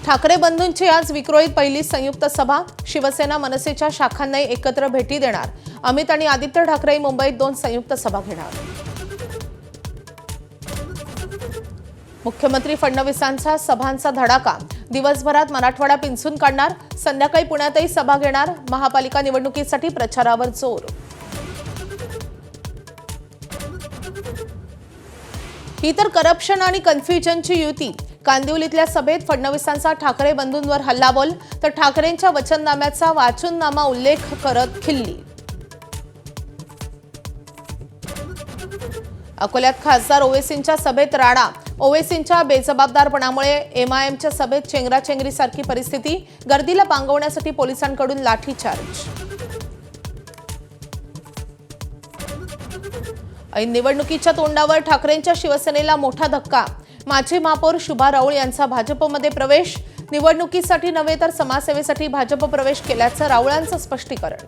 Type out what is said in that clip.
ठाकरे बंधूंची आज विक्रोळीत पहिली संयुक्त सभा। शिवसेना मनसेच्या शाखांनाही एकत्र भेटी देणार। अमित आणि आदित्य ठाकरे मुंबईत 2 संयुक्त सभा घेणार। मुख्यमंत्री फडणवीसांचा सभांचा धडाका। दिवसभरात मराठवाडा पिंचून काढणार। संध्याकाळी पुण्यातही सभा घेणार। महापालिका निवडणुकीसाठी प्रचारावर जोर। ही तर करप्शन आणि कन्फ्युजनची युती। कांदिवलीतल्या सभेत फडणवीसांचा ठाकरे बंधूंवर हल्लाबोल, तर ठाकरेंच्या वचननाम्याचा वाचूननामा उल्लेख करत खिल्ली। अकोल्यात खासदार ओवेसींच्या सभेत राडा। ओवेसींच्या बेजबाबदारपणामुळे एमआयएमच्या सभेत चेंगराचेंगरीसारखी परिस्थिती। गर्दीला पांगवण्यासाठी पोलिसांकडून लाठीचार्ज। ऐन निवडणुकीच्या तोंडावर ठाकरेंच्या शिवसेनेला मोठा धक्का। माजी महापौर शुभा राऊळ यांचा भाजपमध्ये प्रवेश। निवडणुकीसाठी नव्हे तर समाजसेवेसाठी भाजप प्रवेश केल्याचं राऊळांचं स्पष्टीकरण।